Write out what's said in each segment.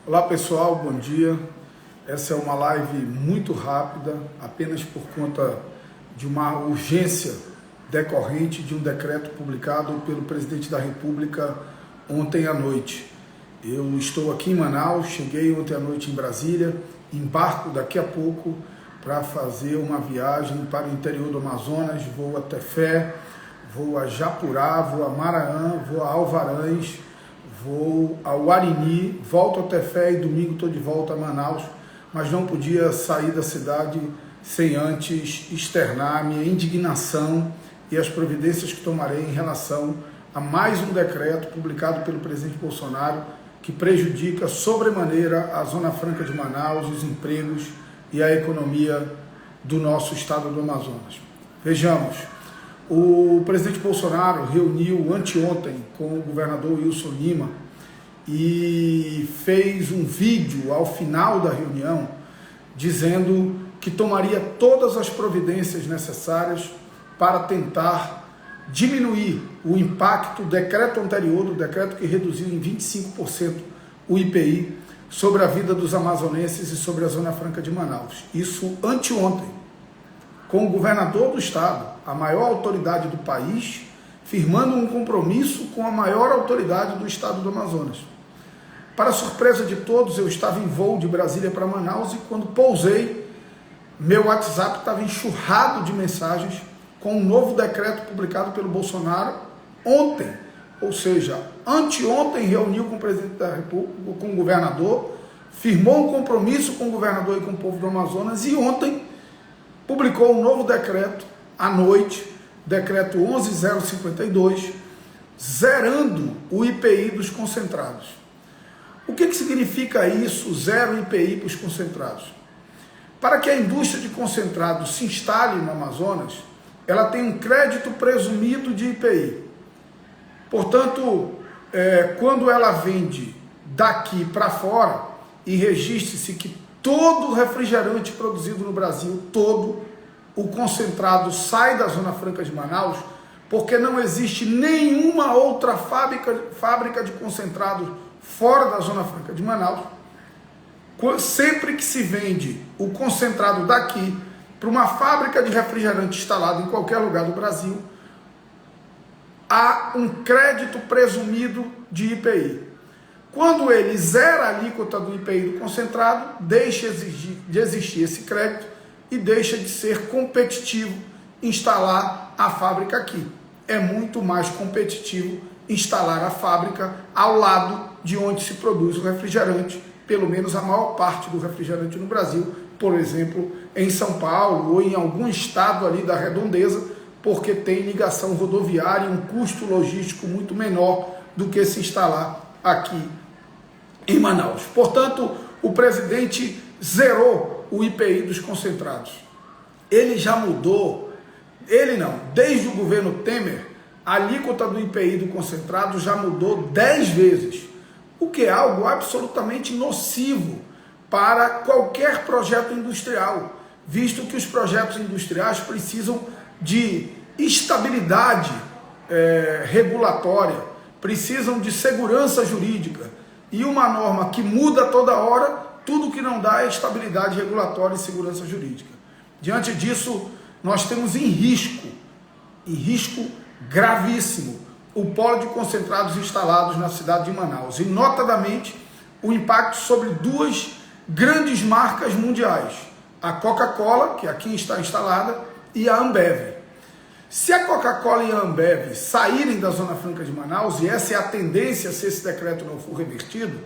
Olá pessoal, bom dia. Essa é uma live muito rápida, apenas por conta de uma urgência decorrente de um decreto publicado pelo presidente da República ontem à noite. Eu estou aqui em Manaus, cheguei ontem à noite em Brasília, embarco daqui a pouco para fazer uma viagem para o interior do Amazonas, vou a Tefé, vou a Japurá, vou a Maraã, vou a Alvarães, vou ao Arini, volto a Tefé e domingo estou de volta a Manaus, mas não podia sair da cidade sem antes externar minha indignação e as providências que tomarei em relação a mais um decreto publicado pelo presidente Bolsonaro que prejudica sobremaneira a Zona Franca de Manaus, os empregos e a economia do nosso estado do Amazonas. Vejamos, o presidente Bolsonaro reuniu anteontem com o governador Wilson Lima e fez um vídeo ao final da reunião dizendo que tomaria todas as providências necessárias para tentar diminuir o impacto do decreto anterior, do decreto que reduziu em 25% o IPI sobre a vida dos amazonenses e sobre a Zona Franca de Manaus. Isso anteontem, com o governador do estado, a maior autoridade do país, firmando um compromisso com a maior autoridade do estado do Amazonas. Para surpresa de todos, eu estava em voo de Brasília para Manaus e quando pousei, meu WhatsApp estava enxurrado de mensagens com um novo decreto publicado pelo Bolsonaro ontem, ou seja, anteontem reuniu com o presidente da República, com o governador, firmou um compromisso com o governador e com o povo do Amazonas e ontem publicou um novo decreto à noite, decreto 11.052, zerando o IPI dos concentrados. O que significa isso, zero IPI para os concentrados? Para que a indústria de concentrados se instale no Amazonas, ela tem um crédito presumido de IPI. Portanto, quando ela vende daqui para fora, e registre-se que todo refrigerante produzido no Brasil, todo o concentrado sai da Zona Franca de Manaus, porque não existe nenhuma outra fábrica de concentrado fora da Zona Franca de Manaus. Sempre que se vende o concentrado daqui para uma fábrica de refrigerante instalada em qualquer lugar do Brasil, há um crédito presumido de IPI. Quando ele zera a alíquota do IPI do concentrado, deixa de existir esse crédito e deixa de ser competitivo instalar a fábrica aqui. É muito mais competitivo instalar a fábrica ao lado de onde se produz o refrigerante, pelo menos a maior parte do refrigerante no Brasil, por exemplo, em São Paulo ou em algum estado ali da redondeza, porque tem ligação rodoviária e um custo logístico muito menor do que se instalar aqui em Manaus. Portanto, o presidente zerou o IPI dos concentrados. Ele já mudou, desde o governo Temer, a alíquota do IPI do concentrado já mudou 10 vezes, o que é algo absolutamente nocivo para qualquer projeto industrial, visto que os projetos industriais precisam de estabilidade regulatória, precisam de segurança jurídica, e uma norma que muda toda hora, tudo que não dá é estabilidade regulatória e segurança jurídica. Diante disso, nós temos em risco gravíssimo, o polo de concentrados instalados na cidade de Manaus, e notadamente o impacto sobre duas grandes marcas mundiais, a Coca-Cola, que aqui está instalada, e a Ambev. Se a Coca-Cola e a Ambev saírem da Zona Franca de Manaus, e essa é a tendência se esse decreto não for revertido,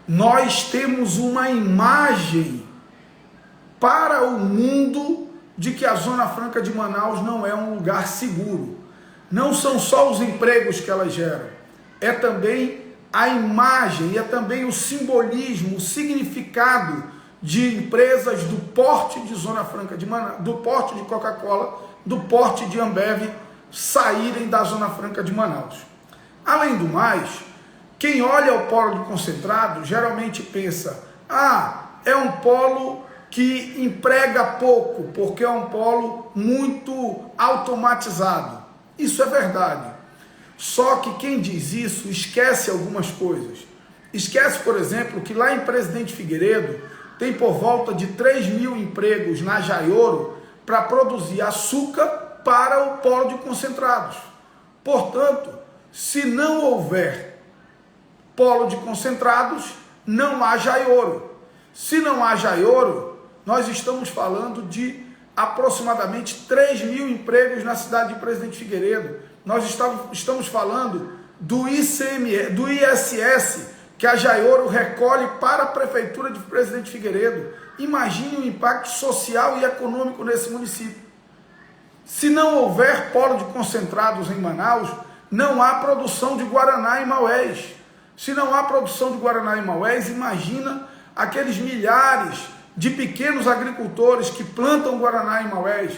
nós temos uma imagem para o mundo de que a Zona Franca de Manaus não é um lugar seguro. Não são só os empregos que ela gera, é também a imagem, e é também o simbolismo, o significado de empresas do porte de Zona Franca de Manaus, do porte de Coca-Cola, do porte de Ambev saírem da Zona Franca de Manaus. Além do mais, quem olha o polo de concentrado geralmente pensa, é um polo que emprega pouco, porque é um polo muito automatizado. Isso é verdade. Só que quem diz isso esquece algumas coisas. Esquece, por exemplo, que lá em Presidente Figueiredo tem por volta de 3.000 empregos na Jaioro para produzir açúcar para o polo de concentrados. Portanto, se não houver polo de concentrados, não há Jaioro. Se não há Jaioro, nós estamos falando de aproximadamente 3.000 empregos na cidade de Presidente Figueiredo. Nós estamos falando do ISS, que a Jaioro recolhe para a Prefeitura de Presidente Figueiredo. Imagine o impacto social e econômico nesse município. Se não houver polo de concentrados em Manaus, não há produção de Guaraná em Maués. Se não há produção de Guaraná em Maués, imagina aqueles milhares de pequenos agricultores que plantam Guaraná em Maués.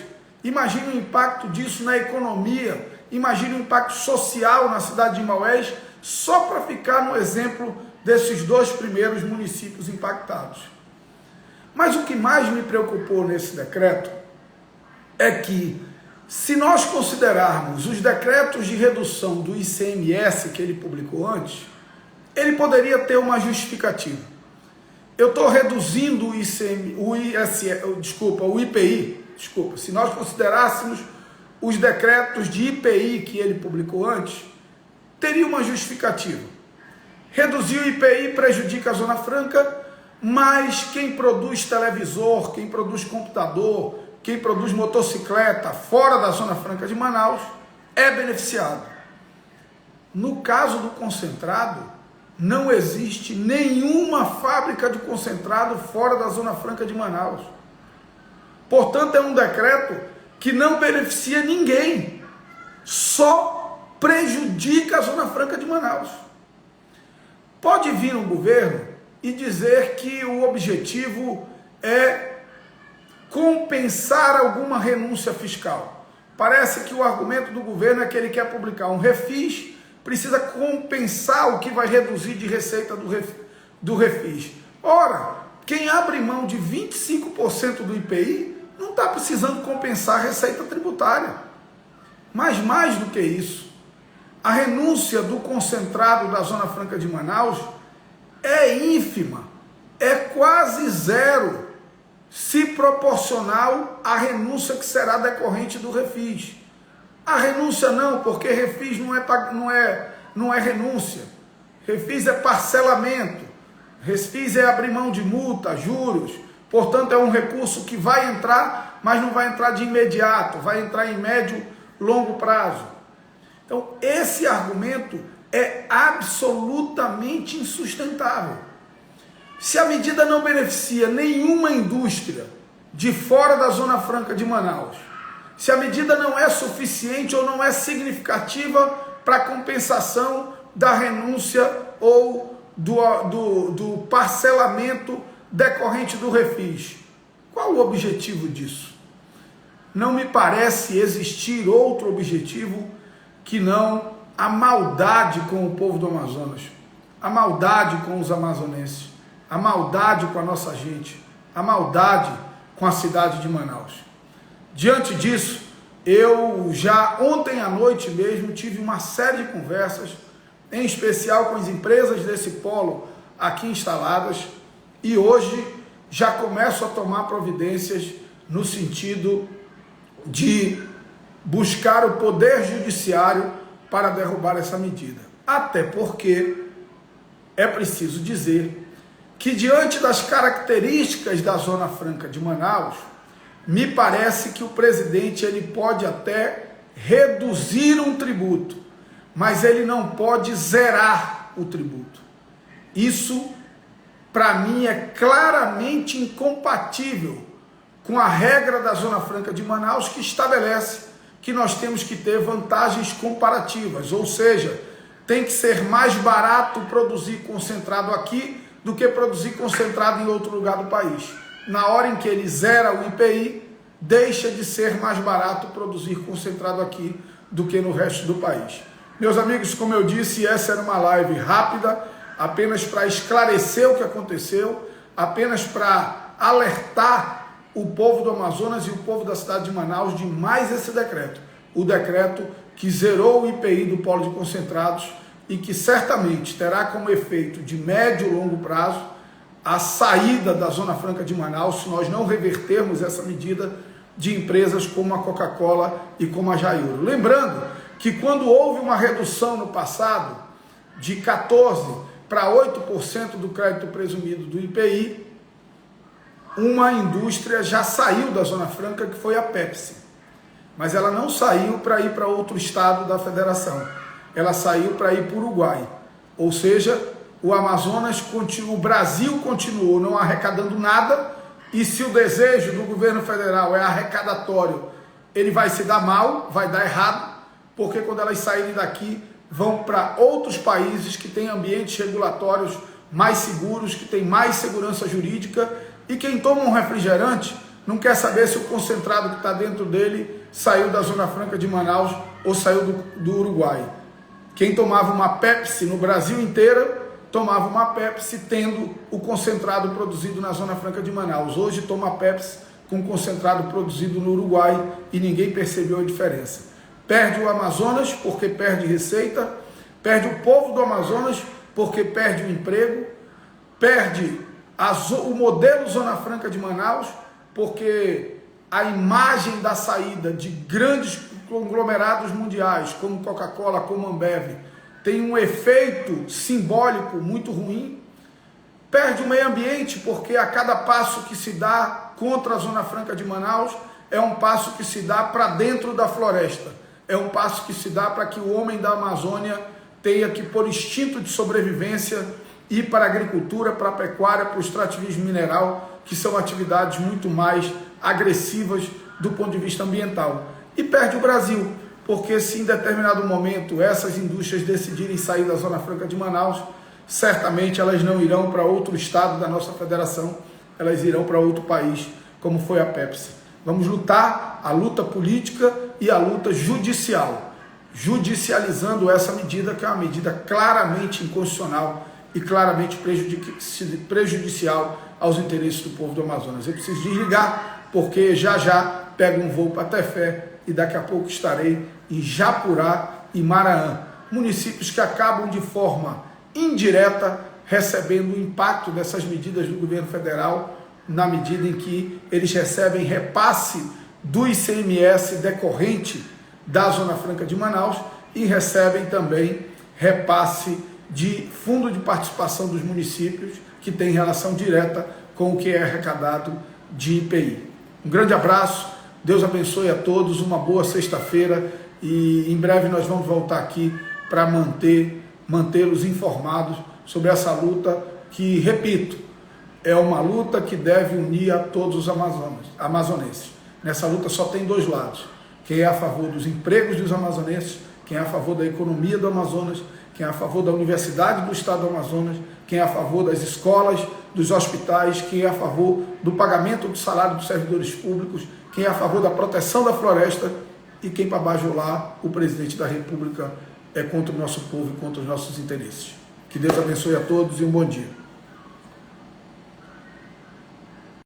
Imagine o impacto disso na economia, imagine o impacto social na cidade de Maués, só para ficar no exemplo desses 2 primeiros municípios impactados. Mas o que mais me preocupou nesse decreto é que, se nós considerarmos os decretos de redução do ICMS que ele publicou antes, ele poderia ter uma justificativa. Eu estou reduzindo o IPI, se nós considerássemos os decretos de IPI que ele publicou antes, teria uma justificativa. Reduzir o IPI prejudica a Zona Franca, mas quem produz televisor, quem produz computador, quem produz motocicleta fora da Zona Franca de Manaus é beneficiado. No caso do concentrado, não existe nenhuma fábrica de concentrado fora da Zona Franca de Manaus. Portanto, é um decreto que não beneficia ninguém, só prejudica a Zona Franca de Manaus. Pode vir um governo e dizer que o objetivo é compensar alguma renúncia fiscal. Parece que o argumento do governo é que ele quer publicar um refis, precisa compensar o que vai reduzir de receita do refis. Ora, quem abre mão de 25% do IPI não está precisando compensar a receita tributária. Mas mais do que isso, a renúncia do concentrado da Zona Franca de Manaus é ínfima, é quase zero, se proporcional à renúncia que será decorrente do refis. A renúncia não, porque refis não é renúncia. Refis é parcelamento. Refis é abrir mão de multa, juros. Portanto, é um recurso que vai entrar, mas não vai entrar de imediato, vai entrar em médio, longo prazo. Então, esse argumento é absolutamente insustentável. Se a medida não beneficia nenhuma indústria de fora da Zona Franca de Manaus, se a medida não é suficiente ou não é significativa para compensação da renúncia ou do parcelamento decorrente do refis, qual o objetivo disso? Não me parece existir outro objetivo que não a maldade com o povo do Amazonas, a maldade com os amazonenses, a maldade com a nossa gente, a maldade com a cidade de Manaus. Diante disso, eu já ontem à noite mesmo tive uma série de conversas, em especial com as empresas desse polo aqui instaladas, e hoje já começo a tomar providências no sentido de buscar o Poder Judiciário para derrubar essa medida. Até porque é preciso dizer que, diante das características da Zona Franca de Manaus, me parece que o presidente ele pode até reduzir um tributo, mas ele não pode zerar o tributo. Isso, para mim, é claramente incompatível com a regra da Zona Franca de Manaus, que estabelece que nós temos que ter vantagens comparativas, ou seja, tem que ser mais barato produzir concentrado aqui do que produzir concentrado em outro lugar do país. Na hora em que ele zera o IPI, deixa de ser mais barato produzir concentrado aqui do que no resto do país. Meus amigos, como eu disse, essa era uma live rápida, apenas para esclarecer o que aconteceu, apenas para alertar o povo do Amazonas e o povo da cidade de Manaus de mais esse decreto. O decreto que zerou o IPI do polo de concentrados e que certamente terá como efeito de médio e longo prazo a saída da Zona Franca de Manaus, se nós não revertermos essa medida, de empresas como a Coca-Cola e como a Jaiuro. Lembrando que quando houve uma redução no passado de 14% para 8% do crédito presumido do IPI, uma indústria já saiu da Zona Franca, que foi a Pepsi. Mas ela não saiu para ir para outro estado da federação. Ela saiu para ir para o Uruguai. Ou seja, o Amazonas continua, o Brasil continuou não arrecadando nada, e se o desejo do governo federal é arrecadatório, ele vai se dar mal, vai dar errado, porque quando elas saírem daqui, vão para outros países que têm ambientes regulatórios mais seguros, que têm mais segurança jurídica, e quem toma um refrigerante não quer saber se o concentrado que está dentro dele saiu da Zona Franca de Manaus ou saiu do Uruguai. Quem tomava uma Pepsi no Brasil inteiro, tomava uma Pepsi tendo o concentrado produzido na Zona Franca de Manaus. Hoje toma Pepsi com concentrado produzido no Uruguai e ninguém percebeu a diferença. Perde o Amazonas porque perde receita, perde o povo do Amazonas porque perde o emprego, perde o modelo Zona Franca de Manaus porque a imagem da saída de grandes conglomerados mundiais como Coca-Cola, como Ambev, tem um efeito simbólico muito ruim, perde o meio ambiente, porque a cada passo que se dá contra a Zona Franca de Manaus, é um passo que se dá para dentro da floresta, é um passo que se dá para que o homem da Amazônia tenha que, por instinto de sobrevivência, ir para a agricultura, para a pecuária, para o extrativismo mineral, que são atividades muito mais agressivas do ponto de vista ambiental. E perde o Brasil, porque se em determinado momento essas indústrias decidirem sair da Zona Franca de Manaus, certamente elas não irão para outro estado da nossa federação, elas irão para outro país, como foi a Pepsi. Vamos lutar a luta política e a luta judicial, judicializando essa medida, que é uma medida claramente inconstitucional e claramente prejudicial aos interesses do povo do Amazonas. Eu preciso desligar, porque já pego um voo para Tefé e daqui a pouco estarei em Japurá e Maraã, municípios que acabam de forma indireta recebendo o impacto dessas medidas do governo federal, na medida em que eles recebem repasse do ICMS decorrente da Zona Franca de Manaus e recebem também repasse de fundo de participação dos municípios, que tem relação direta com o que é arrecadado de IPI. Um grande abraço, Deus abençoe a todos, uma boa sexta-feira, e em breve nós vamos voltar aqui para mantê-los informados sobre essa luta que, repito, é uma luta que deve unir a todos os amazonenses. Nessa luta só tem dois lados: quem é a favor dos empregos dos amazonenses, quem é a favor da economia do Amazonas, quem é a favor da Universidade do Estado do Amazonas, quem é a favor das escolas, dos hospitais, quem é a favor do pagamento do salário dos servidores públicos, quem é a favor da proteção da floresta, e quem, para bajular o presidente da República, é contra o nosso povo e contra os nossos interesses. Que Deus abençoe a todos e um bom dia.